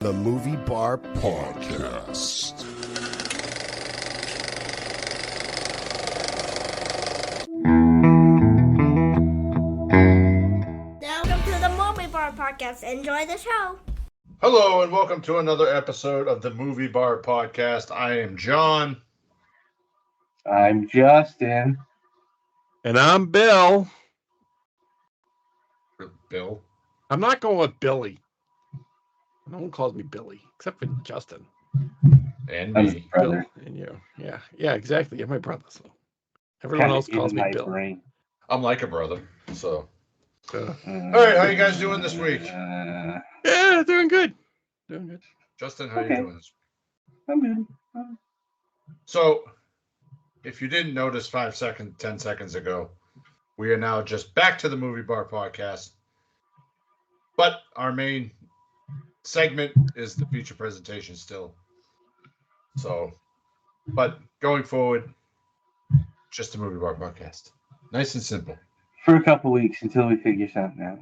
The Movie Bar Podcast. Welcome to the Movie Bar Podcast. Enjoy the show. Hello and welcome to another episode of the Movie Bar Podcast. I am John. I'm Justin. And I'm Bill. Bill? I'm not going with Billy. No one calls me Billy, except for Justin. And That's me. brother. Bill and you. Yeah, exactly. You're my brother. So everyone else calls me Bill. Brain. I'm like a brother, so. All All right, how you guys doing this week? Yeah, doing good. Doing good. Justin, how Okay. you doing this week? I'm good. So, if you didn't notice 10 seconds ago, we are now just back to the Movie Bar Podcast. But our main segment is the feature presentation still. So, but going forward, just the Movie Bar Podcast. Nice and simple. For a couple weeks until we figure something out.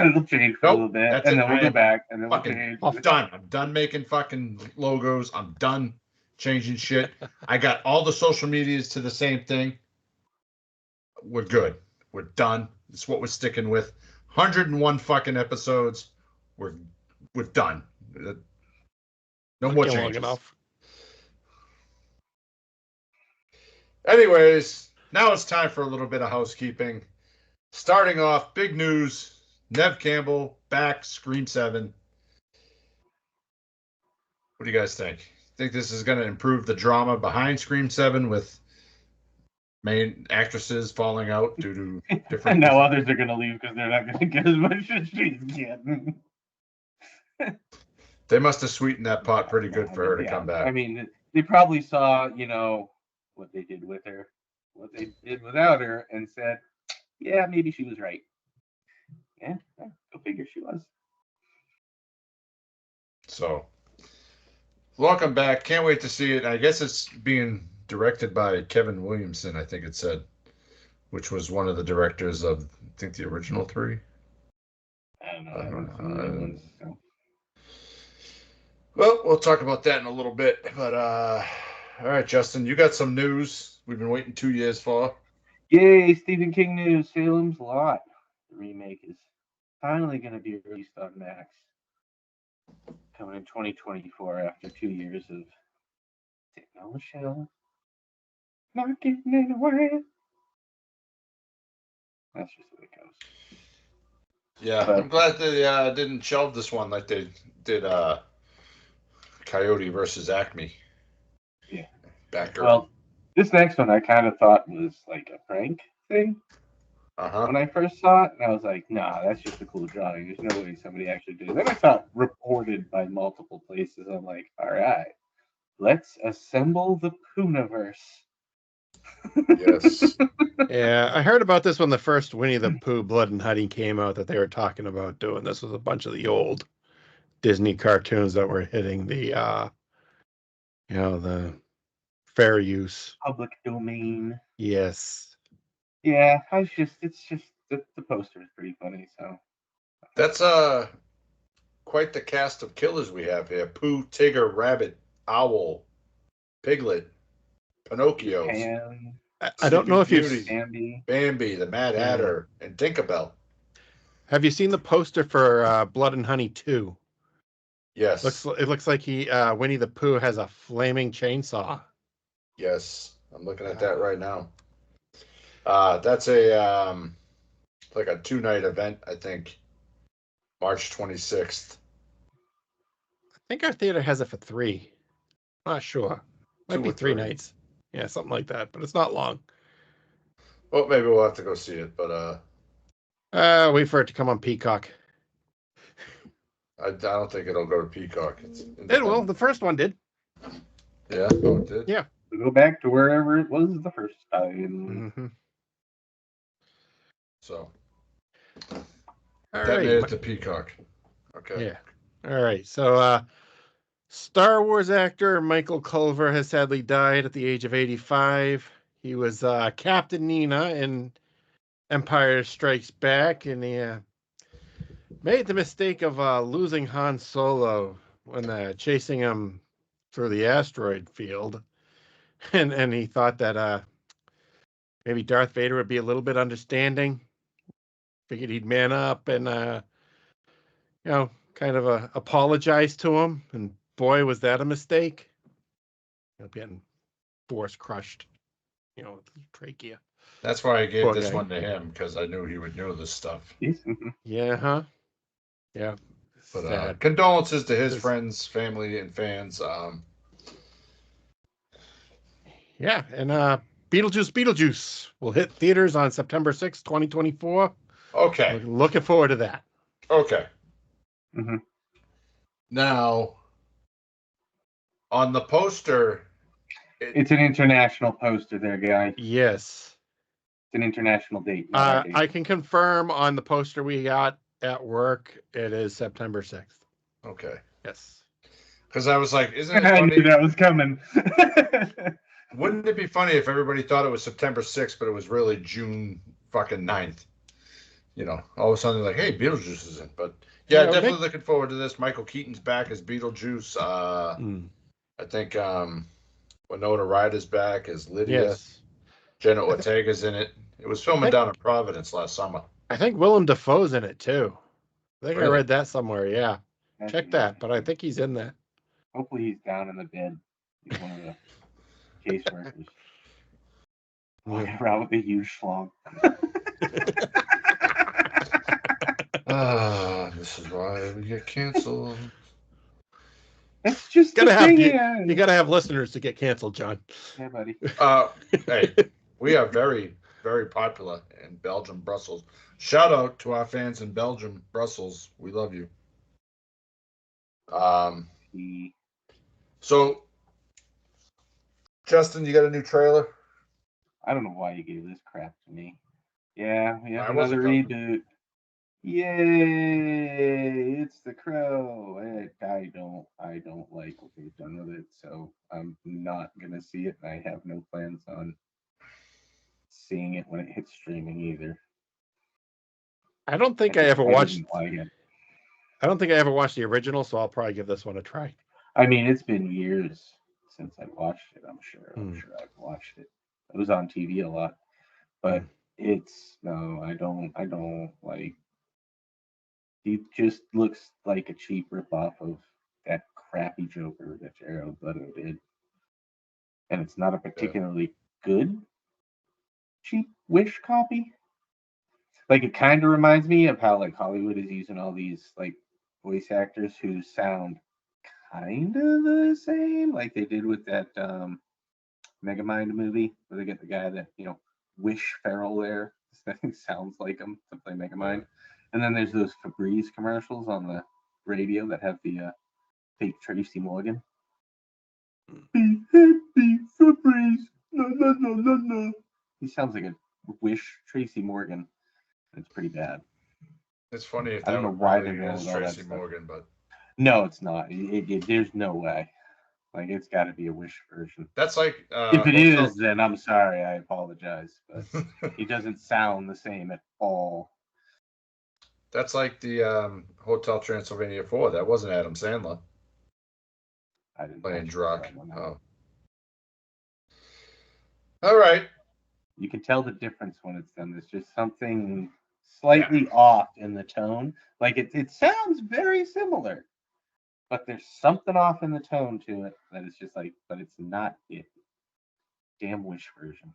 It'll change for a little bit, that's and it. then we'll I go am back, and then we'll fucking change. I'm done. I'm done making fucking logos. I'm done changing shit. I got all the social medias to the same thing. We're good. We're done. It's what we're sticking with. 101 fucking episodes. We're done. No more Long changes. enough. Anyways, now it's time for a little bit of housekeeping. Starting off, big news. Nev Campbell back, Scream 7. What do you guys think? Think this is going to improve the drama behind Scream 7 with main actresses falling out due to different... And now others are going to leave because they're not going to get as much as she's getting. They must have sweetened that pot pretty good for her to come back. I mean, they probably saw, what they did with her, what they did without her, and said, yeah, maybe she was right. Yeah, go figure she was. So, welcome back. Can't wait to see it. I guess it's being directed by Kevin Williamson, I think it said, which was one of the directors of, I think, the original 3. I don't know. Well, we'll talk about that in a little bit. But, all right, Justin, you got some news we've been waiting 2 years for. Yay, Stephen King news. Salem's Lot. The remake is finally going to be released on Max. Coming in 2024 after 2 years of technology. Not getting anywhere. That's just the way it goes. Yeah, But- I'm glad they didn't shelve this one like they did Coyote versus Acme. Yeah. Back Well, this next one I kind of thought was like a prank thing Uh-huh. when I first saw it, and I was like, nah, that's just a cool drawing. There's no way somebody actually did it. Then I saw it reported by multiple places. I'm like, all right, let's assemble the Poonaverse. Yes. Yeah, I heard about this when the first Winnie the Pooh Blood and Honey came out, that they were talking about doing this with a bunch of the old Disney cartoons that were hitting the the fair use. Public domain. Yes. Yeah, it's just the poster is pretty funny. So That's quite the cast of killers we have here. Pooh, Tigger, Rabbit, Owl, Piglet, Pinocchio, Pan, I don't know if Beauty. you've Bambi. Bambi, the Mad Hatter, and Tinkerbell. have you seen the poster for Blood and Honey 2? Yes. It looks like Winnie the Pooh has a flaming chainsaw. Yes. I'm looking at that right now. That's a like a 2-night event, I think. March 26th. I think our theater has it for 3. Not sure. Might 2 be or 3 3. nights. Yeah, something like that. But it's not long. Well, maybe we'll have to go see it, but Wait for it to come on Peacock. I don't think it'll go to Peacock. It will. The first one did. Yeah, oh, it did. Yeah. We go back to wherever it was the first time. Mm-hmm. So All that right. made it to Peacock. Okay. Yeah. All right. So, Star Wars actor Michael Culver has sadly died at the age of 85. He was Captain Nina in Empire Strikes Back, and he made the mistake of losing Han Solo when they're chasing him through the asteroid field, and he thought that maybe Darth Vader would be a little bit understanding. Figured he'd man up and kind of apologize to him. And boy, was that a mistake. Getting force crushed, with the trachea. That's why I gave Poor this guy. one to him, because I knew he would know this stuff. Yeah, huh? Yeah. But Sad. condolences to his This- friends, family, and fans. Yeah, and Beetlejuice will hit theaters on September 6th, 2024. Okay. Looking forward to that. Okay. Mhm. Now, on the poster, It's an international poster there, guy. Yes. It's an international date. not our date. I can confirm on the poster we got at work, it is September 6th. okay. Yes. Because I was like, isn't it I knew funny? that was coming. Wouldn't it be funny if everybody thought it was September 6th, but it was really June fucking 9th? All of a sudden they're like, hey, Beetlejuice is in. But yeah, Yeah, definitely looking forward to this. Michael Keaton's back as Beetlejuice. I think Winona Ryder's back as Lydia. Yes. Jenna Ortega's in it. It was filming down in Providence last summer. I think Willem Dafoe's in it too. I think I Really? read that somewhere. Yeah. That's Check that, but I think he's in that. Hopefully he's down in the bed. He's one of the caseworkers. Walking around with a huge schlong. This is why we get canceled. That's just Gotta the have thing. you got to have listeners to get canceled, John. Yeah, buddy. Hey, we are very, very popular in Belgium, Brussels. Shout out to our fans in Belgium, Brussels. We love you. So, Justin, you got a new trailer? I don't know why you gave this crap to me. Yeah, we have I wasn't another talking. reboot. Yay! It's The Crow. I don't like what they've done with it, so I'm not gonna see it, and I have no plans on seeing it when it hits streaming either. I don't think I ever watched. didn't like it. I don't think I ever watched the original, so I'll probably give this one a try. I mean, it's been years since I watched it. I'm sure I've watched it. It was on TV a lot, but it's no, I don't like. It just looks like a cheap ripoff of that crappy Joker that Jared Leto did, and it's not a particularly good cheap Wish copy. Like, it kind of reminds me of how like Hollywood is using all these like voice actors who sound kind of the same, like they did with that Megamind movie where they get the guy that Wish Ferrell there. That sounds like him to play Megamind. And then there's those Febreze commercials on the radio that have the fake Tracy Morgan. Be happy, Febreze. No, no, no, no, no. He sounds like a Wish Tracy Morgan. It's pretty bad. It's funny if I don't that know would why really they're use doing all that Tracy stuff. Morgan, but No, it's not. There's no way. Like, it's got to be a Wish version. that's like If it is, then I'm sorry. I apologize, but he doesn't sound the same at all. That's like the Hotel Transylvania 4. That wasn't Adam Sandler I didn't playing watch Druck. that one. Oh. All right. You can tell the difference when it's done. There's just something slightly off in the tone. Like, it sounds very similar, but there's something off in the tone to it that it's just like, but it's not it. Damn Wish version.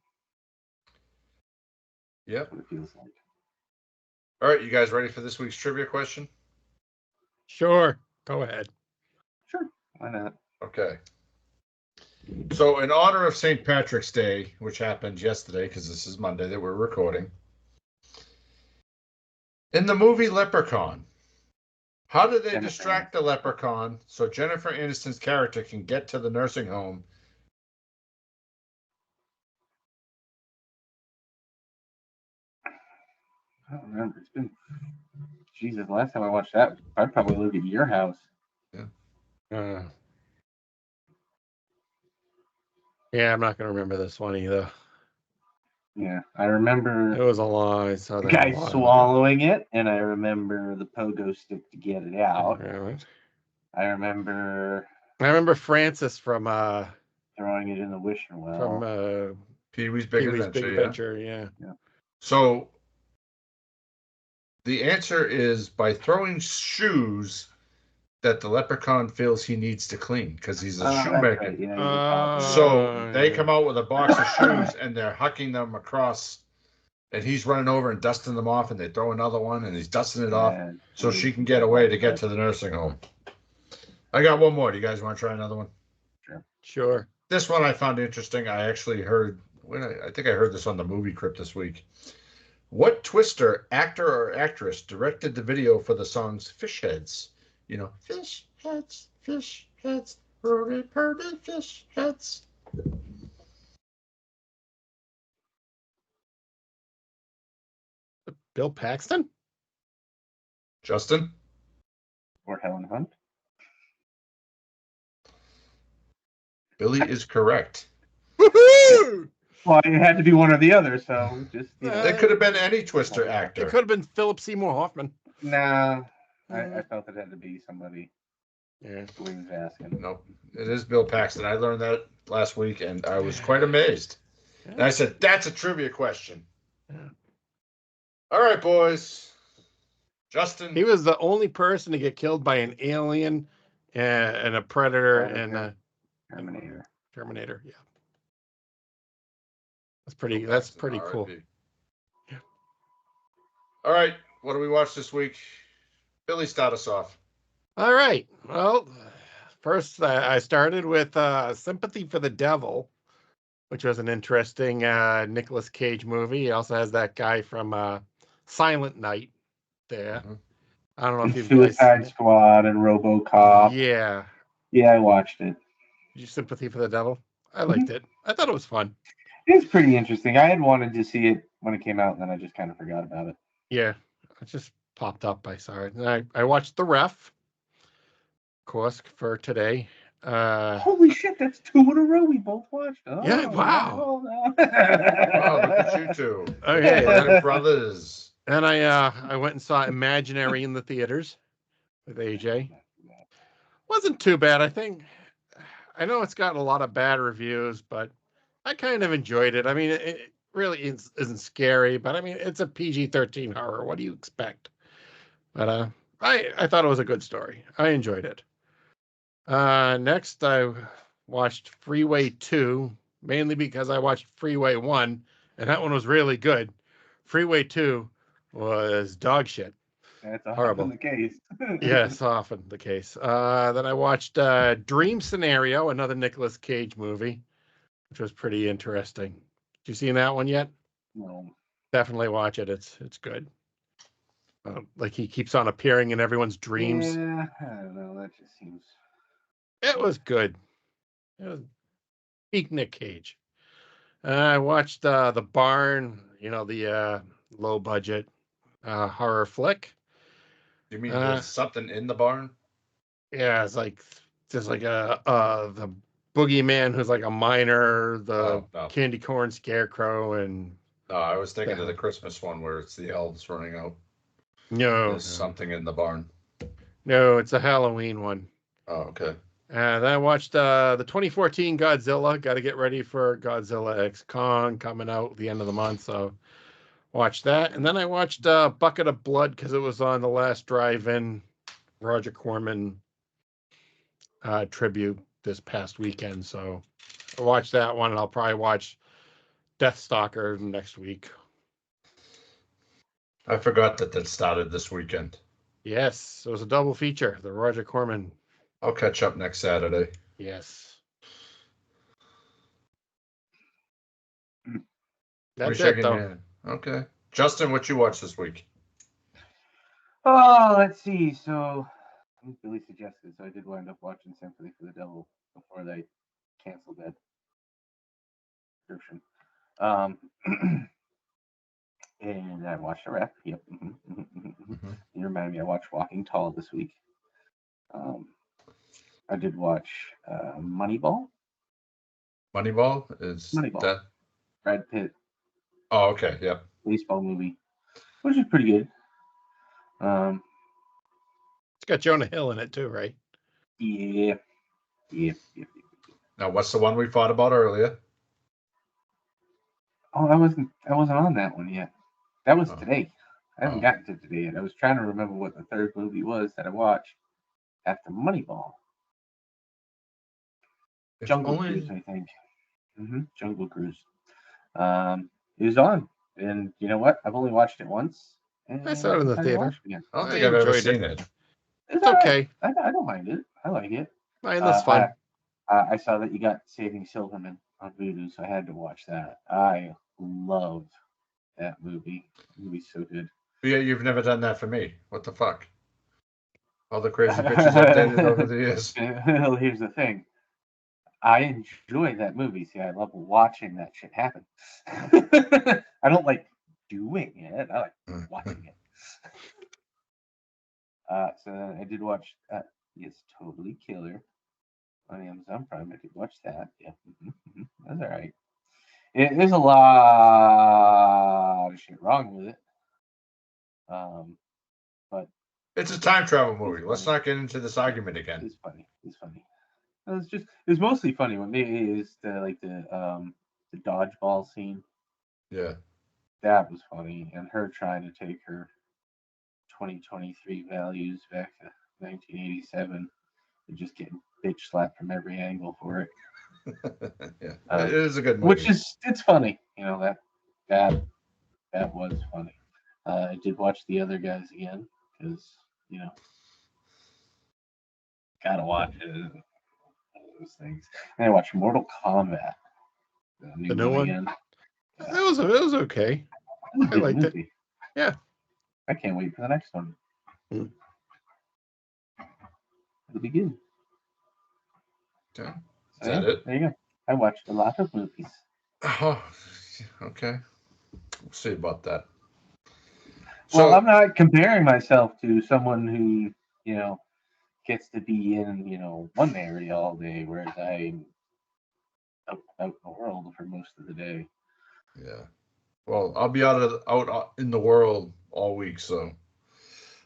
Yep. That's what it feels like. All right, you guys ready for this week's trivia question? Sure, go ahead. Sure, why not? Okay. So, in honor of St. Patrick's Day, which happened yesterday, because this is Monday that we're recording, in the movie Leprechaun, how did they distract the leprechaun so Jennifer Aniston's character can get to the nursing home? I don't remember. It's been Jesus. Last time I watched that, I probably lived at your house. Yeah, I'm not gonna remember this one either. Yeah, I remember It was a long. I saw the that guy a while ago. swallowing it, and I remember the pogo stick to get it out. Yeah, right. I remember Francis from throwing it in the wishing well. Pee-wee's Big Pee-wee's Adventure. Big Yeah. Adventure, yeah. So the answer is by throwing shoes that the leprechaun feels he needs to clean because he's a shoemaker. Right. Yeah, you were talking So they yeah. come out with a box of shoes and they're hucking them across, and he's running over and dusting them off, and they throw another one and he's dusting it off so she can get away to get to the nursing home. I got one more. Do you guys want to try another one? Sure. This one I found interesting. I actually heard, I think I heard this on the Movie Crypt this week. What Twister actor or actress directed the video for the songs Fish Heads? You know, fish heads, purdy, purdy fish heads. Bill Paxton? Justin? Or Helen Hunt. Billy is correct. Woohoo! Well, it had to be one or the other, so just It could have been any Twister actor. It could have been Philip Seymour Hoffman. Nah, I felt it had to be somebody. Yeah. The way he was asking. Nope, it is Bill Paxton. I learned that last week, and I was quite amazed. And I said, "That's a trivia question." Yeah. All right, boys. Justin. He was the only person to get killed by an alien and a predator and a Terminator. Yeah. That's pretty cool. Yeah. All right, what do we watch this week? Billy, start us off. All right. Well, first I started with Sympathy for the Devil, which was an interesting Nicolas Cage movie. He also has that guy from Silent Night there. Mm-hmm. I don't know if you've Suicide Squad and RoboCop. Yeah. Yeah, I watched it. Did you Sympathy for the Devil? I liked it. I thought it was fun. It's pretty interesting. I had wanted to see it when it came out, and then I just kind of forgot about it. Yeah. It just popped up. I saw it. And I watched The Ref, of course, for today. Holy shit, that's 2 in a row we both watched. Oh, yeah, wow. Wow, look at you two. Okay. We're brothers. And I went and saw Imaginary in the theaters with AJ. Wasn't too bad, I think. I know it's gotten a lot of bad reviews, but I kind of enjoyed it. I mean, it really isn't scary, but I mean, it's a PG-13 horror. What do you expect? But I thought it was a good story. I enjoyed it. Next, I watched Freeway 2, mainly because I watched Freeway 1, and that one was really good. Freeway 2 was dog shit. That's often horrible. the case. Yes, often the case. Then I watched Dream Scenario, another Nicolas Cage movie, which was pretty interesting. Did you see that one yet? No. Definitely watch it. It's good. Like he keeps on appearing in everyone's dreams. Yeah, I don't know. That just seems. It was good. It was peak Nick Cage. I watched The Barn, the low budget horror flick. You mean there's something in the barn? Yeah, it's like there's like the boogeyman who's like a miner, the candy corn scarecrow, and no, I was thinking of the Christmas one where it's the elves running out. There's something in the barn. No, it's a Halloween one. Oh, okay. Then I watched the 2014 Godzilla. Got to get ready for Godzilla X Kong coming out at the end of the month, so watch that. And then I watched Bucket of Blood because it was on the last drive-in Roger Corman tribute this past weekend. So I watched that one, and I'll probably watch Deathstalker next week. I forgot that started this weekend. Yes, it was a double feature. The Roger Corman. I'll catch up next Saturday. Yes. That's it, though. Okay. Justin, what you watch this week? Oh, let's see. So, Billy suggested, so I did wind up watching Sympathy for the Devil before they canceled that subscription. And I watched The Ref. Yep. You reminded me, I watched Walking Tall this week. I did watch Moneyball. Moneyball is that Brad Pitt. Oh, okay. Yep. Baseball movie, which is pretty good. It's got Jonah Hill in it too, right? Yeah. Now, what's the one we fought about earlier? Oh, I wasn't on that one yet. That was Oh. today. I haven't gotten to today yet. I was trying to remember what the third movie was that I watched after Moneyball. Jungle Cruise, I think. Jungle Cruise. It was on, and you know what? I've only watched it once. And I saw it in the theater. I don't think I've ever seen it. It's okay. I don't mind it. I like it. Fine, that's fun. I saw that you got Saving Silverman on Vudu, so I had to watch that. I love that movie. The movie's so good. Yeah, you've never done that for me. What the fuck? All the crazy pictures I've dated over the years. Well, here's the thing. I enjoy that movie. See, I love watching that shit happen. I don't like doing it. I like watching it. So I did watch Yes, Totally Killer on Amazon Prime. I did watch that. Yeah, that's all right. There's a lot of shit wrong with it. But It's a time travel movie. Let's not get into this argument again. It's funny. It's mostly funny when they is the dodgeball scene. Yeah. That was funny, and her trying to take her 2023 values back to 1987 and just getting bitch slapped from every angle for it. Yeah, it is a good movie. It's funny, you know that was funny. I did watch The Other Guys again because gotta watch it. Those things. And I watched Mortal Kombat. The new one? Again. It was okay. I liked it. Yeah. I can't wait for the next one. It'll be good. Okay. Is that it? There you go. I watched a lot of movies. Oh, okay. We'll see about that. Well, I'm not comparing myself to someone who, gets to be in, one area all day, whereas I'm out in the world for most of the day. Yeah. Well, I'll be out in the world all week, so.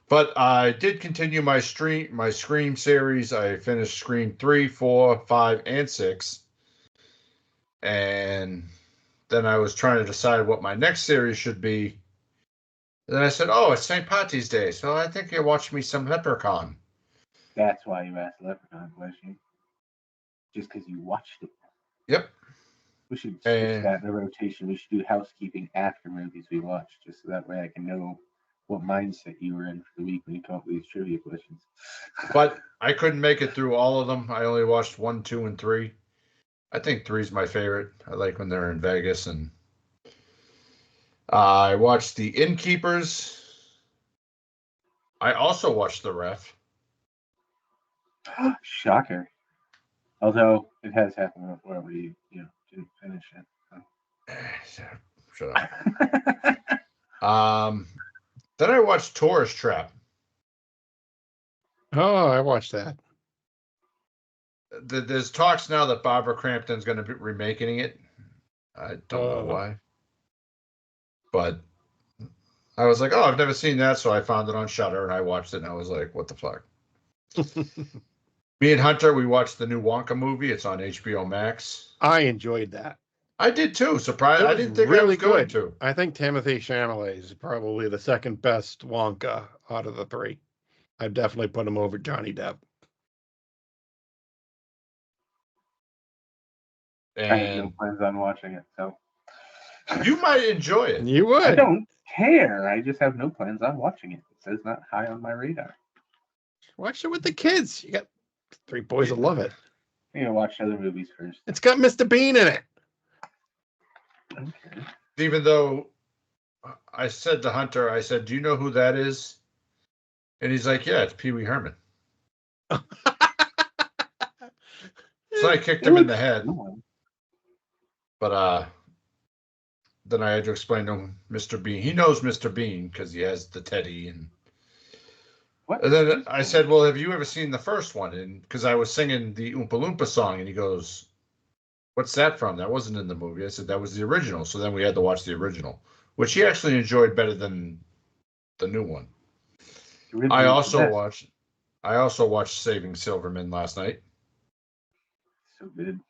But I did continue my Scream series. I finished Scream 3, 4, 5, and 6. And then I was trying to decide what my next series should be. And then I said, oh, it's St. Patty's Day, so I think you'll watch me some Leprechaun. That's why you asked Leprechaun question. Just because you watched it. Yep. We should switch that in a rotation. We should do housekeeping after movies we watch, just so that way I can know what mindset you were in for the week when you come up with these trivia questions. But I couldn't make it through all of them. I only watched 1, 2, and 3. I think 3 is my favorite. I like when they're in Vegas. And I watched The Innkeepers. I also watched The Ref. Shocker. Although it has happened before where you didn't finish it. Shut up. Then I watched Tourist Trap. Oh, I watched that. There's talks now that Barbara Crampton's going to be remaking it. I don't know why. But I was like, oh, I've never seen that, so I found it on Shudder and I watched it and I was like, what the fuck? Me and Hunter, we watched the new Wonka movie. It's on HBO Max. I enjoyed that. I did too. Surprised. I didn't think I was going to. I think Timothée Chalamet is probably the second best Wonka out of the 3. I'd definitely put him over Johnny Depp. And I have no plans on watching it, so you might enjoy it. You would. I don't care. I just have no plans on watching it. It says not high on my radar. Watch it with the kids. You got 3 boys that love it. I'm gonna watch other movies first. It's got Mr. Bean in it. Okay. Even though I said to Hunter, I said, do you know who that is? And he's like, yeah, it's Pee Wee Herman. So I kicked him in the head. But then I had to explain to him Mr. Bean. He knows Mr. Bean because he has the teddy. And then I said, well, have you ever seen the first one? And because I was singing the Oompa Loompa song, and he goes, what's that from? That wasn't in the movie. I said, that was the original. So then we had to watch the original, which he actually enjoyed better than the new one. I also watched I also watched Saving Silverman last night. So good.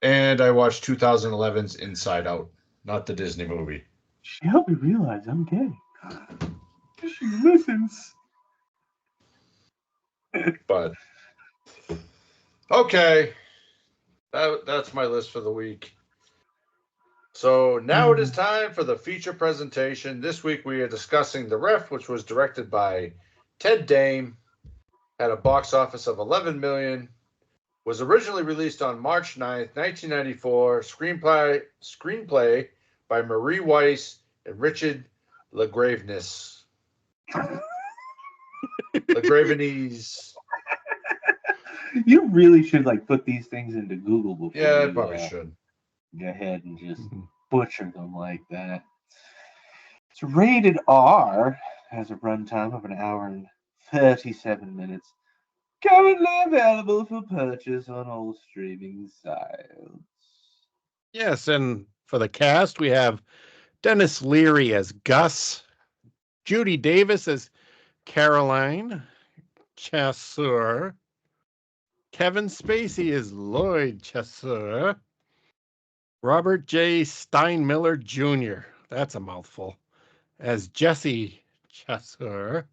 And I watched 2011's Inside Out, not the Disney movie. She helped me realize I'm gay. She listens. But okay, that's my list for the week. So now it is time for the feature presentation. This week we are discussing The Ref, which was directed by Ted Dame, had a box office of $11 million, was originally released on March 9th, 1994. Screenplay by Marie Weiss and Richard LaGravenese. LaGravenese. You really should put these things into Google before Yeah, I you probably should. go ahead and just butcher them like that. It's rated R, has a runtime of an hour and 37 minutes. Currently available for purchase on all streaming sites. Yes, and for the cast, we have Denis Leary as Gus, Judy Davis as Caroline Chasseur, Kevin Spacey as Lloyd Chasseur, Robert J. Steinmiller Jr., that's a mouthful, as Jesse Chasseur,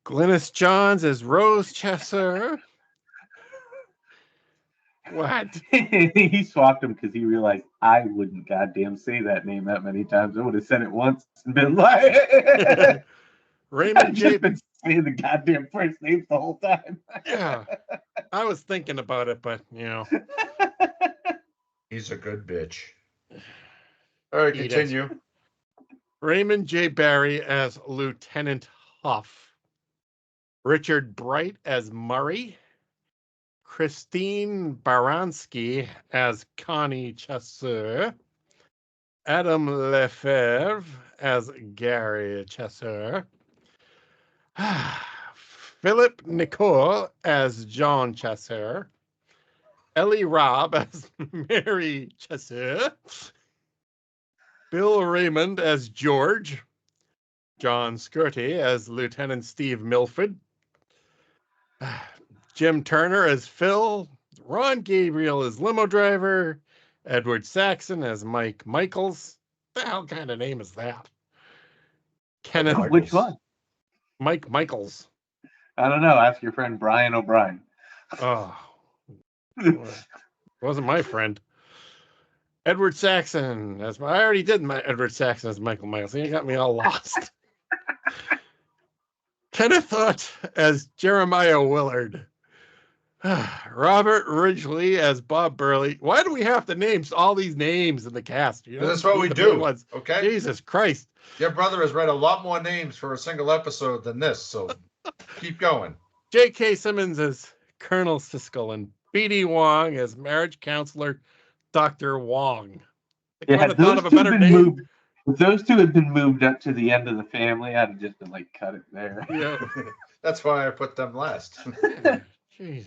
Glynis Johns as Rose Chasseur. What? He swapped him because he realized I wouldn't goddamn say that name that many times. I would have said it once and been like, Raymond I've J. just been saying the goddamn first names the whole time. Yeah, I was thinking about it, but He's a good bitch. All right, continue. Raymond J. Barry as Lieutenant Huff, Richard Bright as Murray, Christine Baranski as Connie Chasseur, Adam Lefebvre as Gary Chasseur, Philip Nicole as John Chasseur, Ellie Robb as Mary Chasseur, Bill Raymond as George, John Skirty as Lieutenant Steve Milford, Jim Turner as Phil, Ron Gabriel as limo driver, Edward Saxon as Mike Michaels. The hell kind of name is that? Kenneth. Which one? Mike Michaels. I don't know. Ask your friend Brian O'Brien. Oh, wasn't my friend. Edward Saxon as I already did my Edward Saxon as Michael Michaels. He got me all lost. Kenneth Hutt as Jeremiah Willard. Robert Ridgely as Bob Burley. Why do we have to name all these names in the cast? That's what we do. Okay. Jesus Christ. Your brother has read a lot more names for a single episode than this, so keep going. J.K. Simmons as Colonel Siskel and B.D. Wong as marriage counselor Dr. Wong. I Yeah, thought of a better name. If those two had been moved up to the end of the family, I'd have just been cut it there. Yeah. That's why I put them last. Jeez.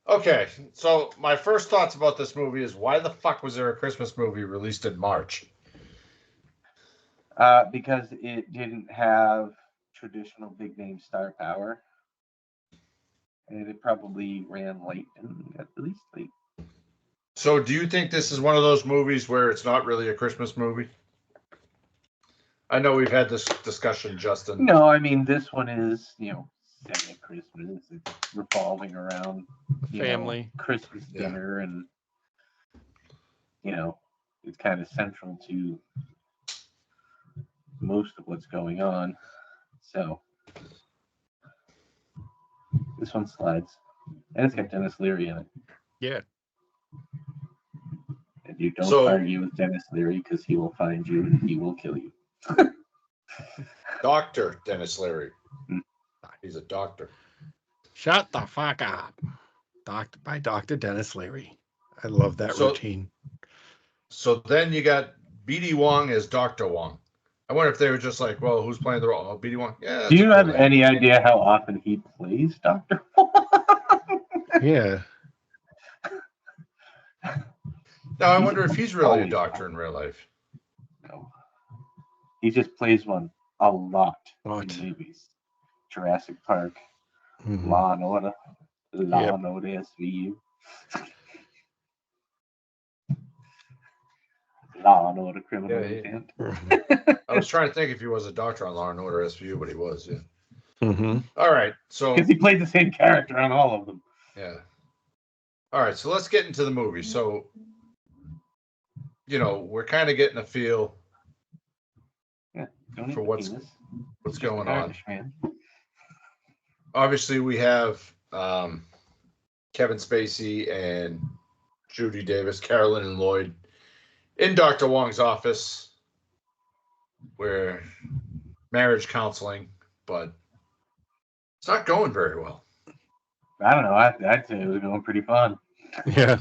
Okay, so my first thoughts about this movie is why the fuck was there a Christmas movie released in March? Because it didn't have traditional big name star power. And it probably ran late and got released late. So do you think this is one of those movies where it's not really a Christmas movie? I know we've had this discussion, Justin. No, I mean, this one is, semi-Christmas. It's revolving around family, Christmas dinner, and, it's kind of central to most of what's going on. So, this one slides. And it's got Denis Leary in it. Yeah. And you don't argue with Denis Leary because he will find you and he will kill you. Dr. Denis Leary. He's a doctor. Shut the fuck up. By Dr. Denis Leary. I love that routine. So then you got B.D. Wong as Dr. Wong. I wonder if they were just like, well, who's playing the role? Oh, B.D. Wong. Yeah. Do you have any idea how often he plays Dr. Wong? Yeah. Now, I wonder if he's really a doctor in real life. No. He just plays one a lot Lot. in movies. Jurassic Park, Mhm. Law and Order, Law Yep. and Order SVU, Law and Order Criminal Yeah, Intent. I was trying to think if he was a doctor on Law and Order SVU, but he was. Yeah. Mm-hmm. All right. So Because he played the same character on all of them. yeah. All right. So let's get into the movie. So, we're kind of getting a feel Yeah, don't eat for the what's penis. what's Just going a on. garnish, man. Obviously, we have Kevin Spacey and Judy Davis, Carolyn and Lloyd in Dr. Wong's office, where marriage counseling, but it's not going very well. I don't know. I'd say it was going pretty fun. Yeah.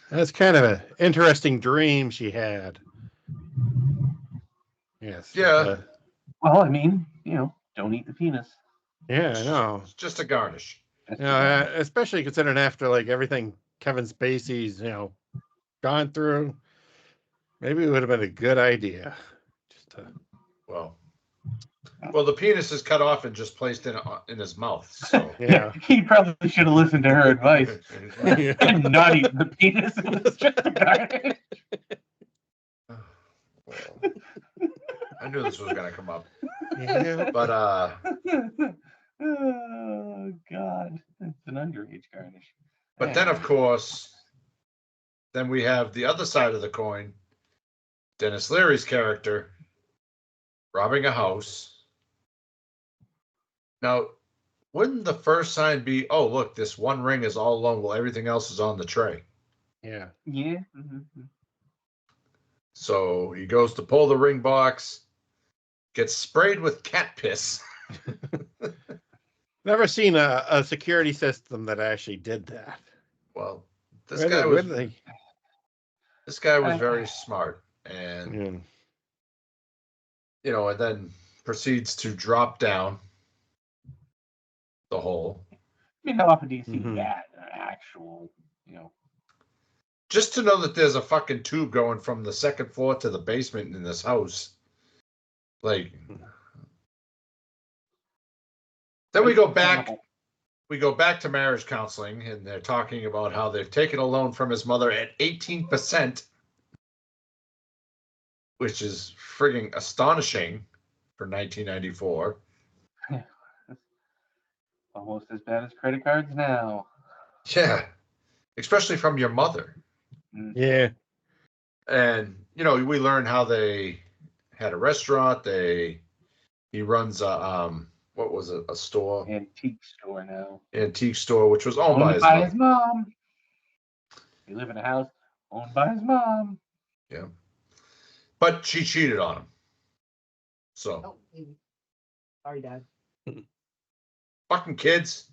That's kind of an interesting dream she had. Yes. Yeah. Well, I mean, don't eat the penis. Yeah, I know. It's just a garnish. That's Especially considering after like everything Kevin Spacey's, gone through, maybe it would have been a good idea. Just to... Well, the penis is cut off and just placed in his mouth. So Yeah. He probably should have listened to her advice. Yeah. And not eat the penis. It was just a garnish. Well, I knew this was going to come up. Yeah. But Oh God, it's an underage garnish. But then, of course, then we have the other side of the coin. Denis Leary's character robbing a house. Now, wouldn't the first sign be, oh, look, this one ring is all alone while everything else is on the tray? Yeah. Yeah. Mm-hmm. So he goes to pull the ring box, gets sprayed with cat piss. Never seen a security system that actually did that. Well, this guy was very I- smart, and Yeah. and then proceeds to drop down the hole. I mean, how often do you see Mhm. that actual, Just to know that there's a fucking tube going from the second floor to the basement in this house. Like, then we go back to marriage counseling, and they're talking about how they've taken a loan from his mother at 18%, which is frigging astonishing for 1994. almost as bad as credit cards now. Yeah, especially from your mother. Yeah. And we learn how they had a restaurant. He runs a what was it, a store? Antique store now. Antique store, which was owned by his mom. He live in a house owned by his mom. Yeah, but she cheated on him. So. Sorry, Dad. Fucking kids.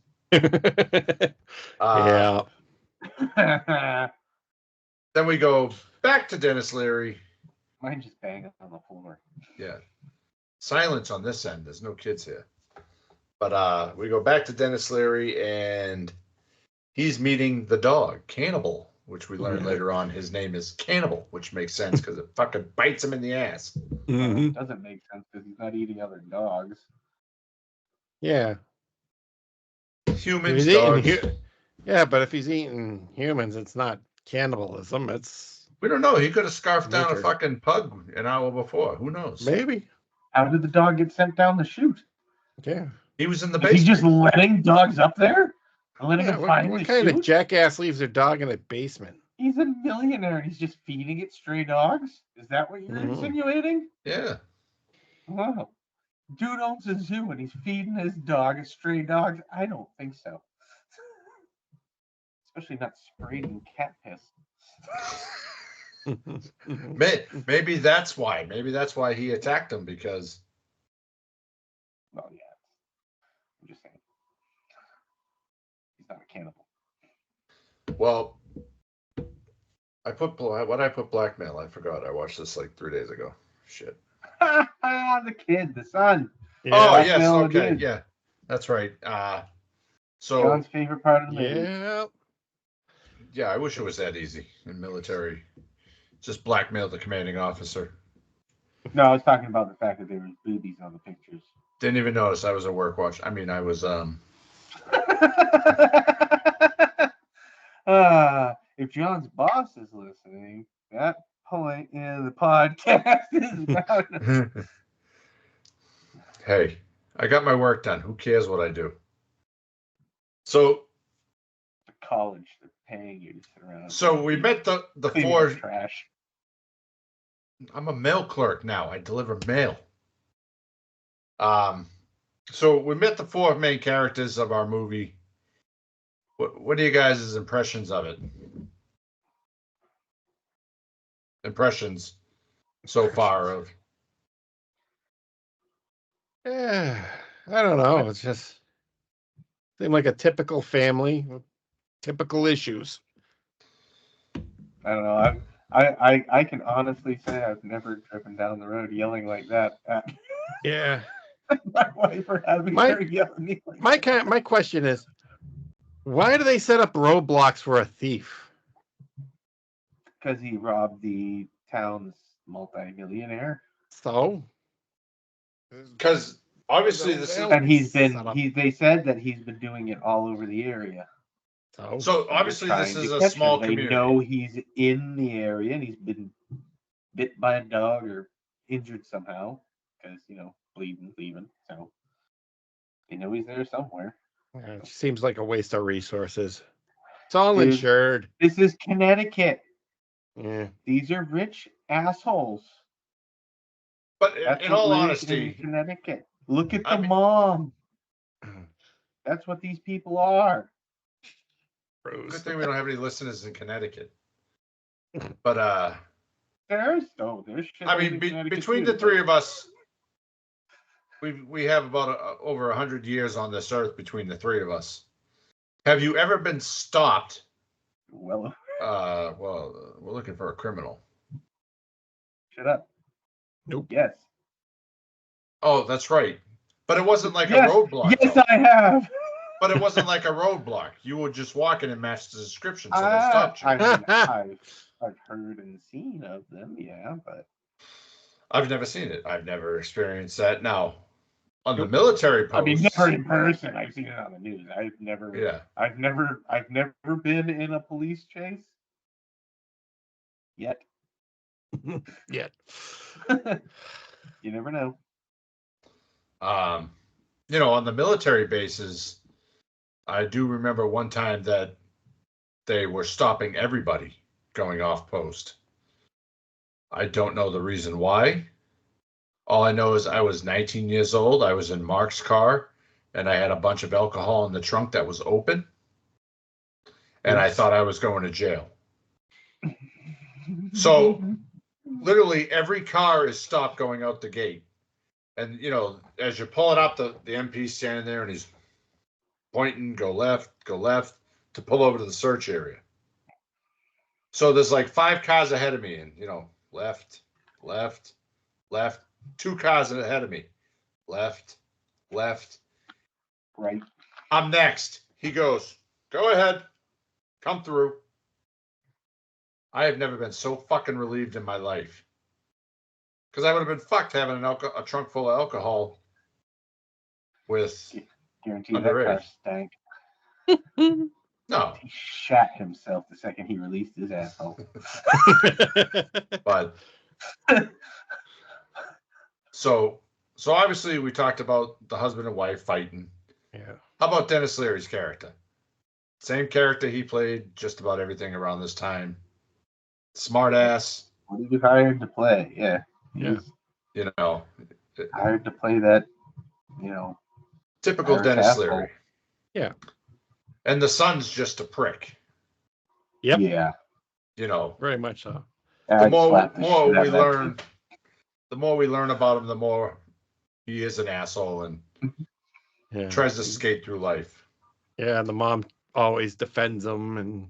Yeah. Then we go back to Denis Leary. Mine just banging on the floor. Yeah. Silence on this end. There's no kids here. But we go back to Denis Leary, and he's meeting the dog, Cannibal, which we learn later on his name is Cannibal, which makes sense because it fucking bites him in the ass. Mhm. It doesn't make sense because he's not eating other dogs. Yeah. Humans, He's eating dogs. Yeah, but if he's eating humans, it's not cannibalism. It's We don't know. He could have scarfed down a nature. fucking pug an hour before. Who knows? Maybe. How did the dog get sent down the chute? Yeah. He was in the Is he basement. just letting dogs up there? And letting Yeah, them what find the kind of chute? jackass leaves their dog in a basement? He's a millionaire and he's just feeding it stray dogs? Is that what you're Mhm. insinuating? Yeah. Wow. Dude owns a zoo and he's feeding his dog stray dogs? I don't think so. Especially not sprayed in cat piss. Maybe that's why. Maybe that's why he attacked him, because Well, yeah. I'm just saying. He's not a cannibal. well, I put blackmail. I forgot. I watched this like 3 days ago. Shit. The kid, the son. Yeah. Oh yes, Blackmail okay, again. yeah, that's right. So John's favorite part of the movie. Yeah. yeah, I wish it was that easy in military. Just blackmail the commanding officer. No, I was talking about the fact that there was boobies on the pictures. Didn't even notice. I was at work watch. I was If John's boss is listening, that point in the podcast is about. Hey, I got my work done. Who cares what I do? So College, they're paying you to sit around. So we met the cleaning four. up trash. I'm a mail clerk now. I deliver mail. So we met the four main characters of our movie. What are you guys' impressions of it? Impressions so far of. Yeah, I don't know. It's just seemed like a typical family with typical issues. I don't know. I can honestly say I've never driven down the road yelling like that at Yeah. my wife or having her yell at me like that. My question is, why do they set up roadblocks for a thief? Because he robbed the town's multi-millionaire. So? Because obviously this is. And they said that he's been doing it all over the area. So obviously this is a small community. They know he's in the area and he's been bit by a dog or injured somehow because, bleeding, leaving. So they know he's there somewhere. Yeah, it seems like a waste of resources. It's all Dude, insured. This is Connecticut. Yeah. These are rich assholes. But in all honesty, in Connecticut. Look at the mom. That's what these people are. Good thing we don't have any listeners in Connecticut. But there's shit. Between the three of us, we have about over 100 years on this earth between the three of us. Have you ever been stopped? Well, we're looking for a criminal. Shut up. Nope. Yes. Oh, that's right. But it wasn't like a roadblock. Yes, I have. But it wasn't like a roadblock. You were just walking and matched the description, so they stopped you. I've heard and seen of them, yeah, but I've never seen it. I've never experienced that. Now, on the military posts, never in person. I've seen it on the news. I've never been in a police chase yet. Yet. You never know. On the military bases, I do remember one time that they were stopping everybody going off post. I don't know the reason why. All I know is I was 19 years old. I was in Mark's car, and I had a bunch of alcohol in the trunk that was open, and I thought I was going to jail. So literally every car is stopped going out the gate. And, as you're pulling up, the MP's standing there, and he's pointing, go left, to pull over to the search area. So there's like 5 cars ahead of me, and, left, 2 cars ahead of me, left. Right. I'm next. He goes, go ahead, come through. I have never been so fucking relieved in my life. Because I would have been fucked having a trunk full of alcohol with guarantee that car stank. No. He shat himself the second he released his asshole. But so obviously we talked about the husband and wife fighting. Yeah. How about Denis Leary's character? Same character he played just about everything around this time. Smart ass. What he was hired to play, yeah. Yeah. Hired to play that, typical Denis asshole. Leary. Yeah. And the son's just a prick. Yep. Yeah. Very much so. The more we learn about him, the more he is an asshole and tries to skate through life. Yeah, and the mom always defends him, and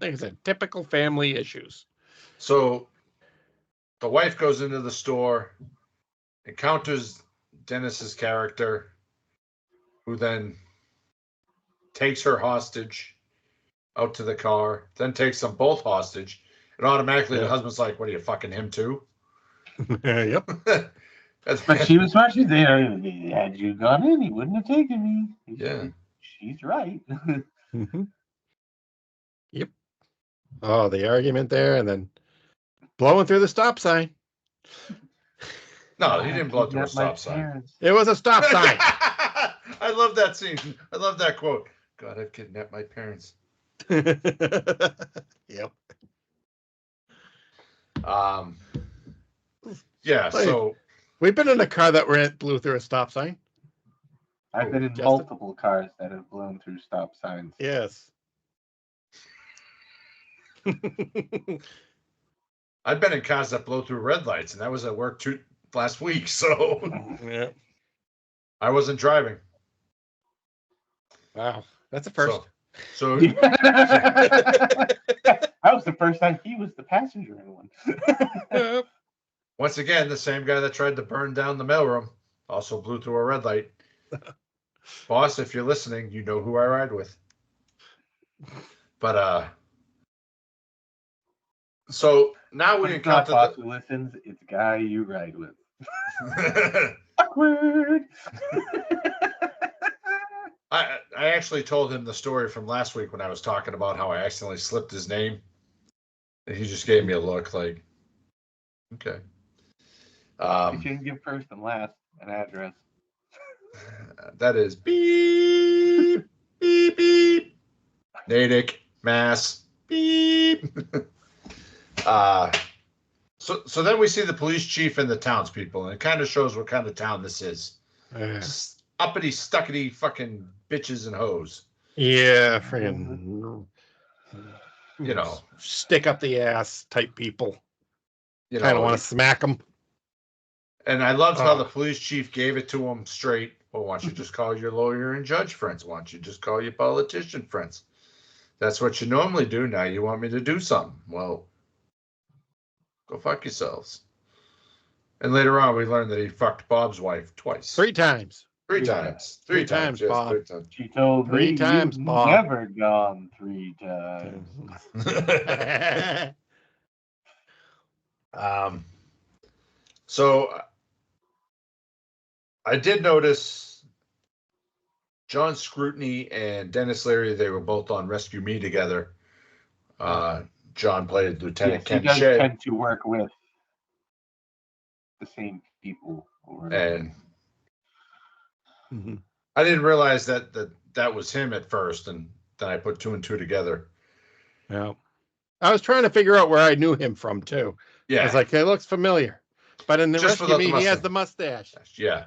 like I said, typical family issues. So the wife goes into the store, encounters Dennis's character, who then takes her hostage out to the car, then takes them both hostage, And automatically the Yeah. husband's like, what are you, fucking him too? Yep. But she was smart. She's there. Had you gone in, he wouldn't have taken me. Yeah. She's right. Mm-hmm. Yep. Oh, the argument there, and then blowing through the stop sign. No, he didn't blow through a Kidnapped my stop sign. parents. It was a stop sign. I love that scene. I love that quote. God, I've kidnapped my parents. Yep. Yeah, so We've been in a car that blew through a stop sign. I've been in Justin? multiple cars that have blown through stop signs. Yes. I've been in cars that blow through red lights, and that was at work last week, so Yeah. I wasn't driving. Wow. That's a first. So That was the first time he was the passenger in one. Yep. once again, the same guy that tried to burn down the mailroom also blew through a red light. Boss, if you're listening, you know who I ride with. But so now we It's not encounter boss who listens, it's guy you ride with. the. Awkward. I actually told him the story from last week when I was talking about how I accidentally slipped his name, and he just gave me a look like, okay. You shouldn't give first and last an address. That is beep beep beep. Natick, Mass, beep. So then we see the police chief and the townspeople, and it kind of shows what kind of town this is. Just uppity, stuckity, fucking bitches and hoes. Yeah, friggin', You know, stick up the ass type people. you Kind of know. want to smack them. And I loved how the police chief gave it to him straight. Well, why don't you just call your lawyer and judge friends? Why don't you just call your politician friends? That's what you normally do. Now you want me to do something. Well, go fuck yourselves. And later on, we learned that he fucked Bob's wife twice. Three times. Three times. Three times, yes, Bob. 3 times. She told Three me times, you've Bob. never gone 3 times. So I did notice John Scrutiny and Dennis Leary, they were both on Rescue Me together. John played Lieutenant Yes, he Ken does Shea. tend to work with the same people over And Mhm. I didn't realize that was him at first, and then I put 2 and 2 together. Yeah. I was trying to figure out where I knew him from too. Yeah. I was like, it looks familiar. But in the Just Rescue without the Me, he has mustache. the mustache. Yeah.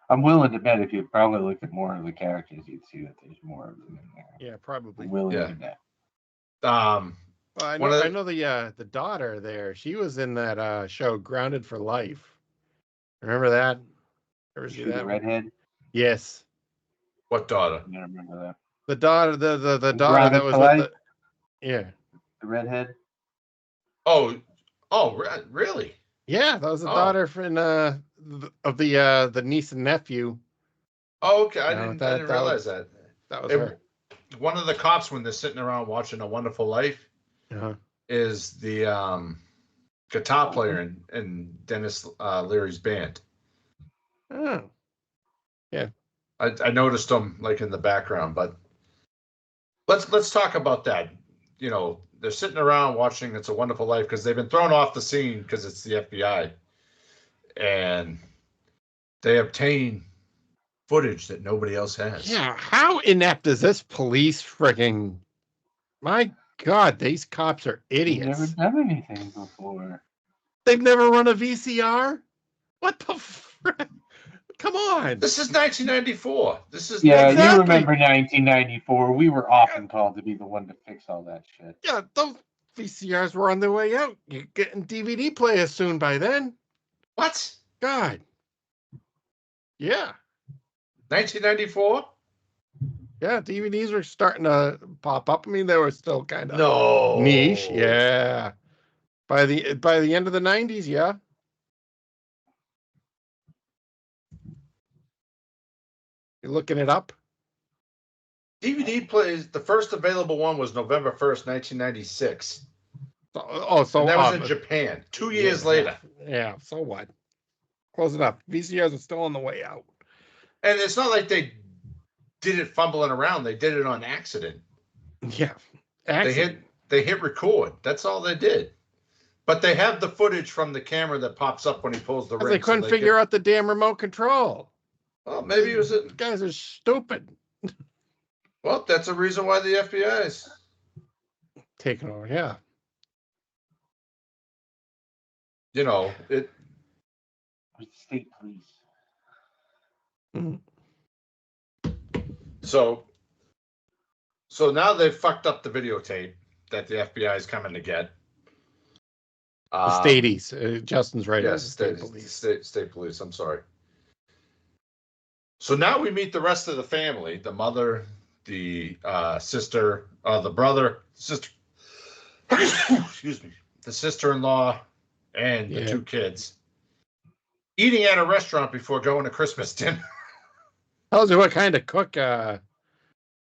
I'm willing to bet if you probably looked at more of the characters, you'd see that there's more of them in there. Yeah, probably. I'm willing Yeah. to bet. Well, I One of the- know the daughter there. She was in that show Grounded for Life. Remember that? Ever see Shoot that the one? redhead? Yes. What daughter? I don't remember that. The daughter, the daughter Grounded that was for with Life? yeah. The redhead? Oh, really? Yeah, that was the Oh. daughter of the niece and nephew. Oh, okay. I No, didn't realize that. That was It- her. One of the cops, when they're sitting around watching A Wonderful Life, Uh-huh. is the guitar player in Dennis Leary's band. Oh. I noticed him like in the background, but let's talk about that. You know, they're sitting around watching It's a Wonderful Life because they've been thrown off the scene because it's the FBI, and they obtain footage that nobody else has. Yeah, how inept is this police frigging? My God, these cops are You've idiots. never done anything before. They've never run a VCR? What the frick? Come on. This is 1994. This is Yeah, Exactly. you remember 1994. We were often called to be the one to fix all that shit. Yeah, those VCRs were on their way out. You're getting DVD players soon by then. what? God. Yeah. 1994? Yeah, DVDs were starting to pop up. I mean, they were still kind of No. niche. Yeah. By the end of the 90s, yeah. You looking it up? DVD plays. The first available one was November 1st, 1996. So And that was in Japan 2 years later. Yeah, so what? Close enough. VCRs are still on the way out. And it's not like they did it fumbling around. They did it on accident. Yeah. Accident. They hit record. That's all they did. But they have the footage from the camera that pops up when he pulls the ring. They couldn't figure out the damn remote control. Well, maybe it was These guys are stupid. Well, that's a reason why the FBI is taking over. Yeah. You know, it. State police. So now they've fucked up the videotape that the FBI is coming to get. The Staties. Justin's right. Yes, state police. I'm sorry. So now we meet the rest of the family: the mother, the sister, the brother, sister. Excuse me. The sister-in-law and the two kids eating at a restaurant before going to Christmas dinner. Tells you what kind of cook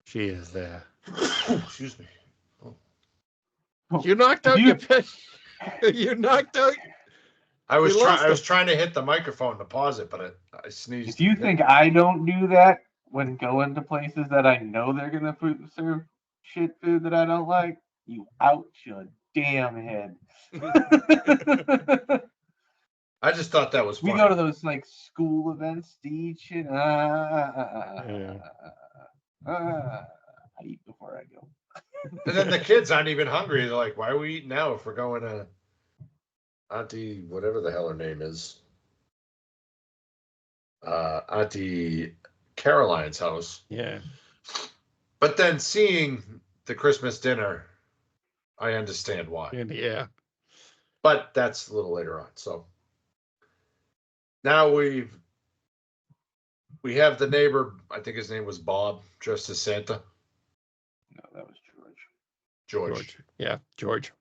she is there. Excuse me. You knocked out your fish. You knocked out. I was trying to hit the microphone to pause it, but I sneezed. If you think I don't do that when going to places that I know they're gonna serve shit food that I don't like, you out your damn head. I just thought that was funny. We go to those like school events to eat shit. I eat before I go. And then the kids aren't even hungry. They're like, why are we eating now if we're going to Auntie, whatever the hell her name is, Auntie Caroline's house? Yeah. But then seeing the Christmas dinner, I understand why. Yeah. But that's a little later on. So now we have the neighbor, I think his name was Bob, dressed as Santa. No, that was George. Yeah, George.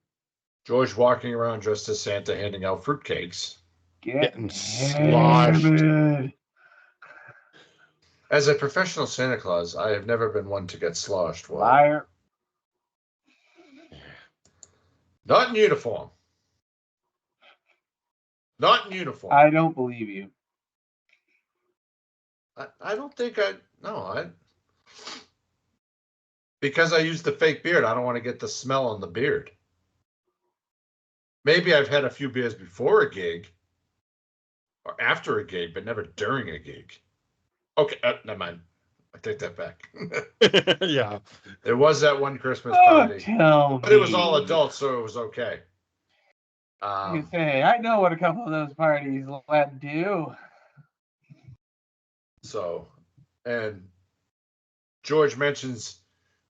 George walking around dressed as Santa, handing out fruitcakes. Getting sloshed. As a professional Santa Claus, I have never been one to get sloshed. Well, liar. Not in uniform. Not in uniform. I don't believe you. I don't think because I used the fake beard, I don't want to get the smell on the beard. Maybe I've had a few beers before a gig or after a gig, but never during a gig. Okay, never mind. I take that back. Yeah. There was that one Christmas party. But it was all adults, so it was okay. You say, I know what a couple of those parties let do. So, and George mentions,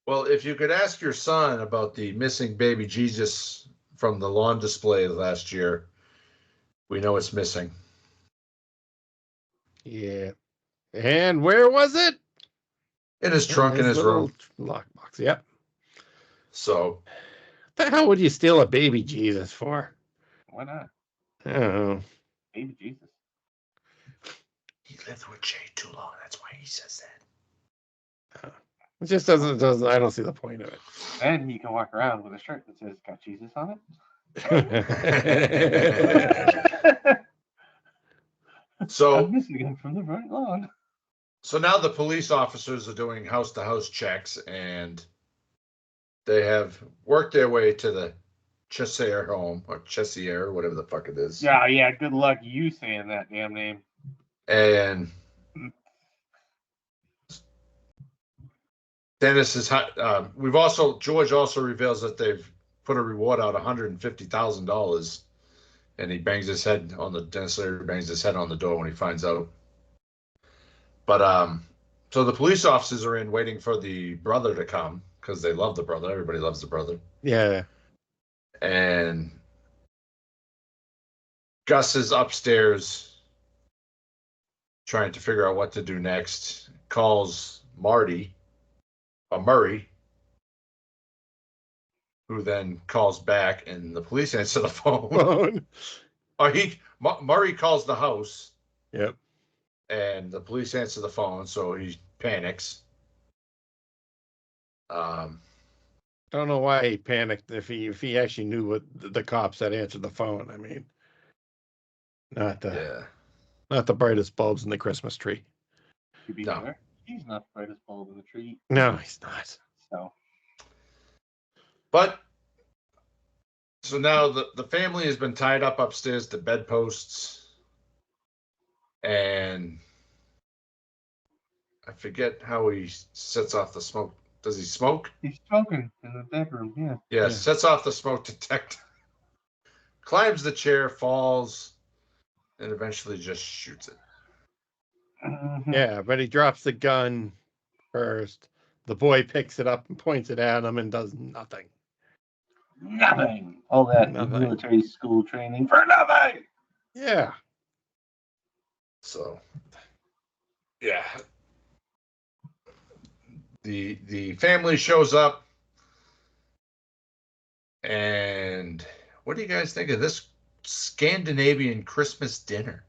well, if you could ask your son about the missing baby Jesus from the lawn display last year, we know it's missing. Yeah. And where was it? In his trunk in his room. Lockbox, yep. So. What the hell would you steal a baby Jesus for? Why not? I don't know. Baby Jesus. He lived with Jay too long. That's why he says that. It just doesn't. I don't see the point of it. And he can walk around with a shirt that says "Got Jesus" on it. So I'm missing him from the front lawn. So now the police officers are doing house-to-house checks, and they have worked their way to the Chessier home, or Chessier, whatever the fuck it is. Yeah. Good luck you saying that damn name. And Dennis is. George also reveals that they've put a reward out, $150,000, and he bangs his head on the. Dennis Leary bangs his head on the door when he finds out. But so the police officers are in waiting for the brother to come because they love the brother. Everybody loves the brother. Yeah. And Gus is upstairs trying to figure out what to do next. Calls Murray, who then calls back, and the police answer the phone. Murray calls the house. Yep. And the police answer the phone, so he panics. Don't know why he panicked if he actually knew what the cops that answered the phone. I mean, not the brightest bulbs in the Christmas tree. To be fair, he's not the brightest bulb in the tree. No, he's not. So, But so now the family has been tied up upstairs to bedposts, and I forget how he sets off the smoke. Does he smoke? he's smoking in the bedroom, yeah. Yeah, sets off the smoke detector, climbs the chair, falls, and eventually just shoots it. Mhm. Yeah, but he drops the gun first. The boy picks it up and points it at him and does nothing. Nothing. All that Nothing. military school training for nothing. Yeah. So, yeah. The family shows up, and what do you guys think of this Scandinavian Christmas dinner?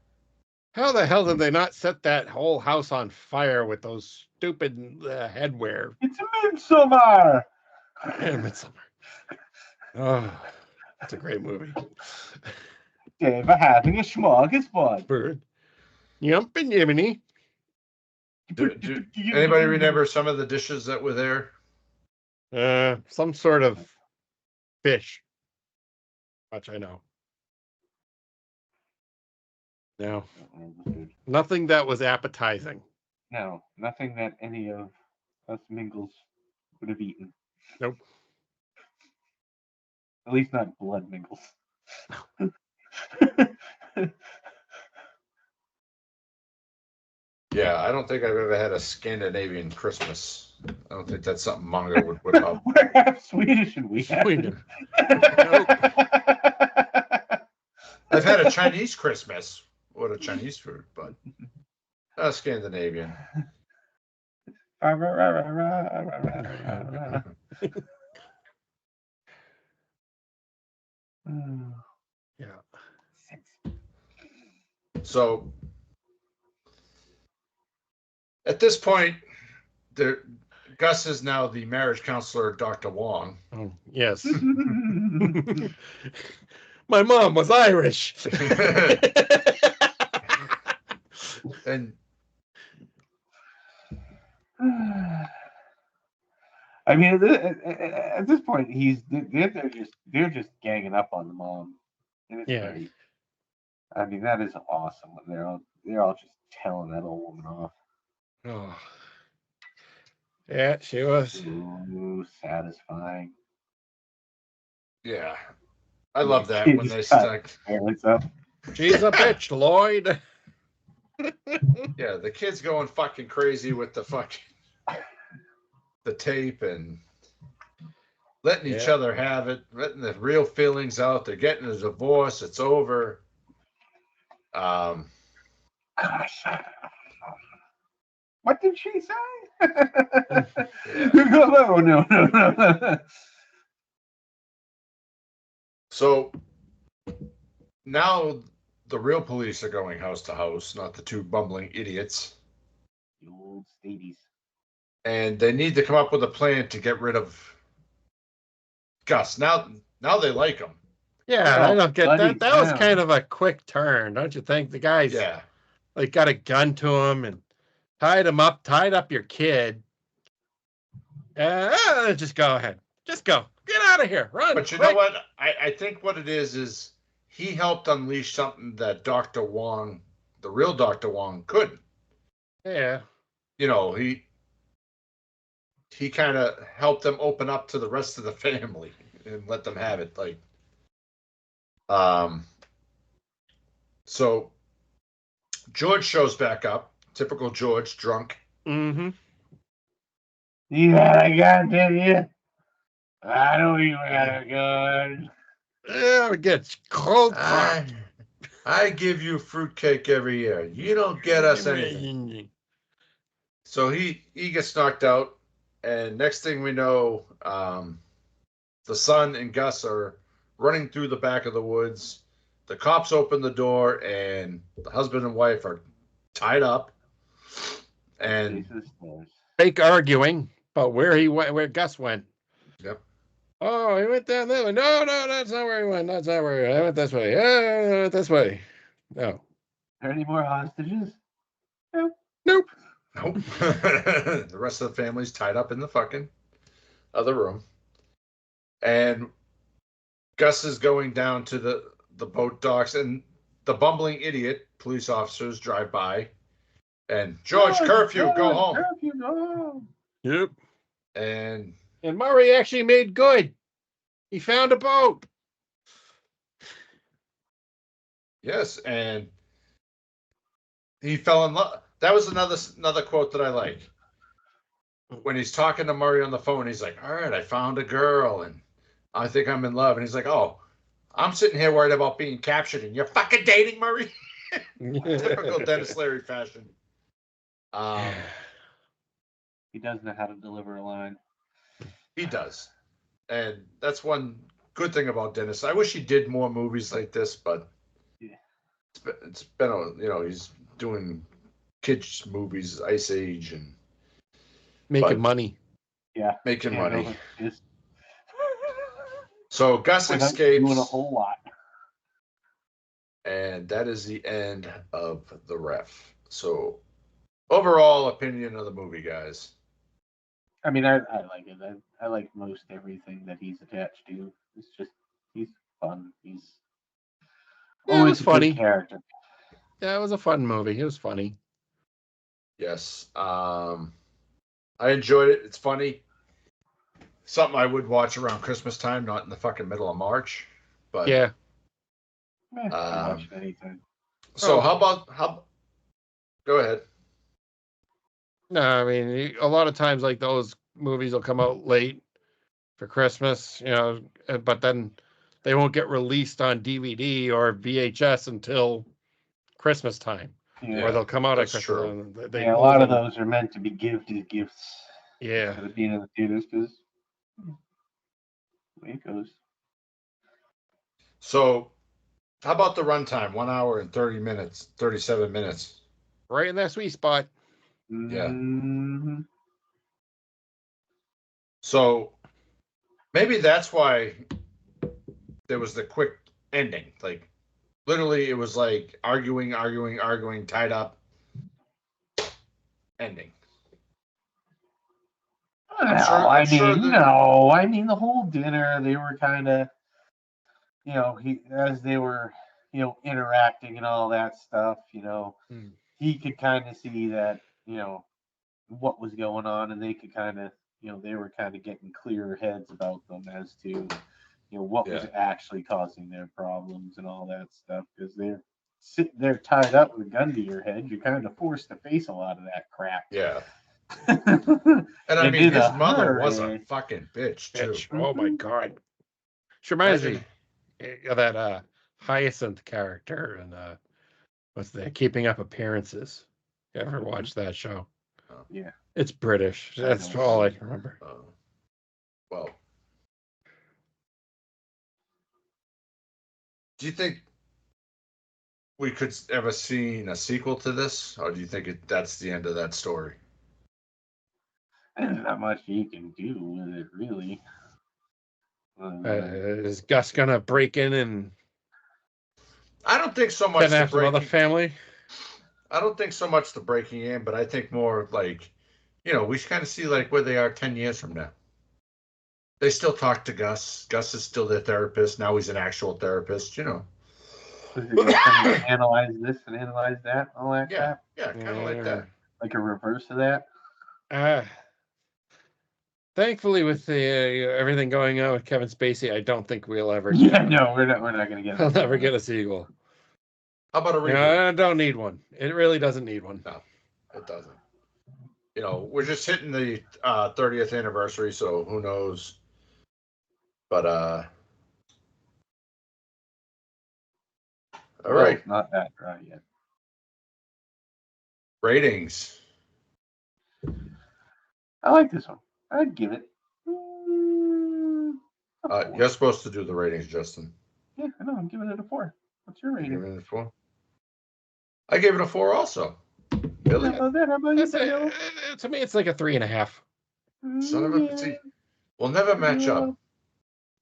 How the hell did they not set that whole house on fire with those stupid headwear? It's a midsummer. And Midsummer. Oh, it's a great movie. Day for having a smorgasbord. Bird. Yump and Yiminy. Do anybody remember some of the dishes that were there? Some sort of fish. Much I know. No. Nothing that was appetizing. No, nothing that any of us Mingles would have eaten. Nope. At least not blood Mingles. Yeah, I don't think I've ever had a Scandinavian Christmas. I don't think that's something manga would whip up. We're half Swedish and we have. Sweden. I've had a Chinese Christmas. What a Chinese food, but Scandinavian. Yeah. So at this point, Gus is now the marriage counselor, Dr. Wong. Oh, yes. My mom was Irish. And I mean, at this point, they're just ganging up on the mom, and it's Yeah. great. I mean, that is awesome when they're all just telling that old woman off. Oh. Yeah, she was. Ooh, satisfying. yeah, I love that when they Kids stuck. Parents up. She's a bitch, Lloyd. Yeah, the kids going fucking crazy with the tape and letting each other have it, letting the real feelings out. They're getting a divorce. It's over. Gosh. What did she say? No. So now the real police are going house to house, not the two bumbling idiots. The old stadies. And they need to come up with a plan to get rid of Gus. Now they like him. Yeah, I don't get that. That was down. kind of a quick turn, don't you think? The guys like got a gun to him and tied up your kid. Just go ahead. Just go. Get out of here. Run. But you quick. know what? I think what it is he helped unleash something that Dr. Wong, the real Dr. Wong, couldn't. Yeah. You know, he kind of helped them open up to the rest of the family and let them have it. Like, so George shows back up. Typical George, drunk. Mm-hmm. You got a gun, did you? I know you got a gun. Yeah, it gets cold. I give you fruitcake every year. You don't get us anything. So he gets knocked out, and next thing we know, the son and Gus are running through the back of the woods. The cops open the door, and the husband and wife are tied up. And fake arguing about where Gus went. Yep. Oh, he went down that way. No, that's not where he went. That's not where he went. I went this way. I went this way. No. Are there any more hostages? Nope. Nope. The rest of the family's tied up in the fucking other room. And Gus is going down to the boat docks, and the bumbling idiot police officers drive by. And George, curfew, go home. Curfew, go home. Yep. And Murray actually made good. He found a boat. yes, and he fell in love. That was another quote that I like. When he's talking to Murray on the phone, he's like, all right, I found a girl, and I think I'm in love. And he's like, oh, I'm sitting here worried about being captured, and you're fucking dating Murray? Typical Denis Leary fashion. He does know how to deliver a line. He does. And that's one good thing about Dennis. I wish he did more movies like this, but yeah. it's been he's doing kids movies, Ice Age, and making money. Yeah, making money. So Gus escapes. Doing a whole lot. And that is the end of the ref. So overall opinion of the movie, guys. I mean, I like it. I like most everything that he's attached to. It's just he's fun. He's always a funny character. Yeah, it was a fun movie. It was funny. Yes. I enjoyed it. It's funny. Something I would watch around Christmas time, not in the fucking middle of March. But yeah. I watch it anytime. So how go ahead. No, I mean, a lot of times like those movies will come out late for Christmas, but then they won't get released on DVD or VHS until Christmas time. Yeah, or they'll come out at Christmas. True. A lot of those are meant to be gifted gifts. Yeah. Instead of being in the theaters, because the way it goes. So how about the runtime? 1 hour and 37 minutes. Right in that sweet spot. Yeah. Mm-hmm. So maybe that's why there was the quick ending. Like literally it was like arguing, tied up, ending. I mean the whole dinner they were kind of as they were interacting and all that stuff, he could kind of see that what was going on, and they could kind of they were kind of getting clearer heads about them as to what was actually causing their problems and all that stuff, because they're sitting there tied up with a gun to your head. You're kind of forced to face a lot of that crap. Yeah. And I mean, his mother was a fucking bitch too. Oh my god. She reminds me of that Hyacinth character and what's that? Keeping Up Appearances. You ever watched that show? Yeah. It's British. That's all I can remember. Well, do you think we could ever see a sequel to this, or do you think that's the end of that story? There's not much you can do with it, really. Is Gus gonna break in and? I don't think so much the breaking. Family. I don't think so much the breaking in, but I think more like, we kind of see like where they are 10 years from now. They still talk to Gus. Gus is still their therapist. Now he's an actual therapist, Is it going to analyze this and analyze that, all that crap? Yeah, kind of like that. Like a reverse of that? Thankfully, with the everything going on with Kevin Spacey, I don't think we'll ever. Yeah, no, we're not going to get. We'll never get a sequel. How about a reboot? I don't need one. It really doesn't need one. No, it doesn't. We're just hitting the 30th anniversary, so who knows? But all right, it's not that dry yet. Ratings. I like this one. I'd give it. You're supposed to do the ratings, Justin. Yeah, I know. I'm giving it a 4. What's your rating? Giving it a 4. I gave it a 4 also. Really? How about you, to me, it's like a 3.5. Son of a bitch. We'll never match up.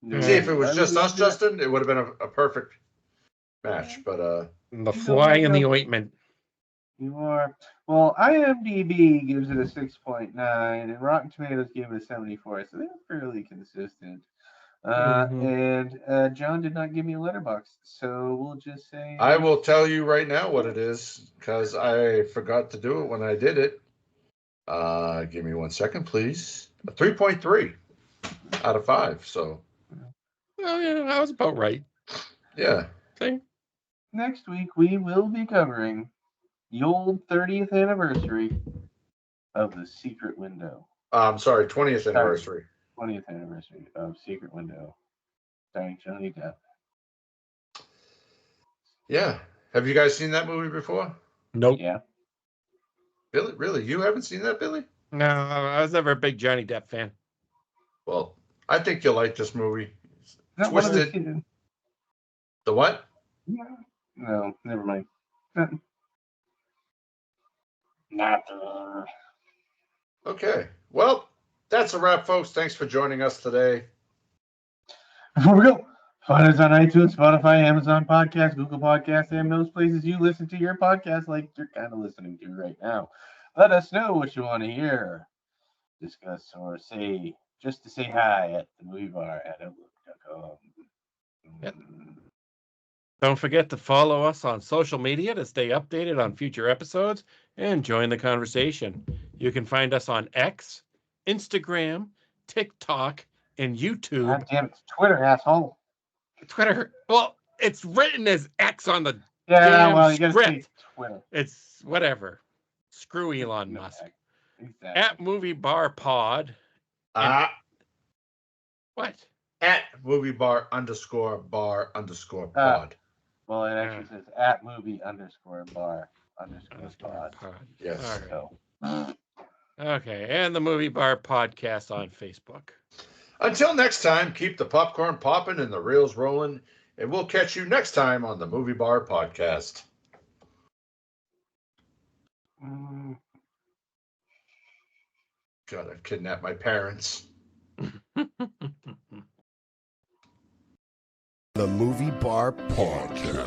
No, See, if it was I just really us, enjoy- Justin, it would have been a perfect match. But The fly in the ointment. You are. Well, IMDb gives it a 6.9, and Rotten Tomatoes gave it a 74, so they're fairly consistent. And John did not give me a letterbox, so we'll just say I will tell you right now what it is because I forgot to do it when I did it. Give me 1 second, please. A 3.3 out of 5. So, Well, yeah, that was about right. yeah. See? next week we will be covering the old 30th anniversary of The Secret Window. I'm sorry, 20th anniversary. 20th anniversary of Secret Window, starring Johnny Depp. Yeah. Have you guys seen that movie before? Nope. Yeah. Billy, really? You haven't seen that, Billy? No, I was never a big Johnny Depp fan. Well, I think you'll like this movie. Is that one of the Twisted. The what? No, never mind. Not the. Okay. Well, that's a wrap, folks. Thanks for joining us today. Before we go, find us on iTunes, Spotify, Amazon Podcasts, Google Podcasts, and most places you listen to your podcast like you're kind of listening to right now. Let us know what you want to hear, discuss, or say, just to say hi at the movie bar at outlook.com. Yep. Don't forget to follow us on social media to stay updated on future episodes and join the conversation. You can find us on X, Instagram, TikTok, and YouTube. God damn it, it's Twitter, asshole. Twitter. Well, it's written as X on the Yeah, damn well, you gotta say script. Twitter. It's whatever. Screw Elon Musk. Exactly. At Movie Bar Pod. What? At movie bar _pod. Well, it actually says at movie _bar _pod. Yes. So. Okay, and the Movie Bar Podcast on Facebook. Until next time, keep the popcorn popping and the reels rolling, and we'll catch you next time on the Movie Bar Podcast. God, I've kidnapped my parents. The Movie Bar Podcast.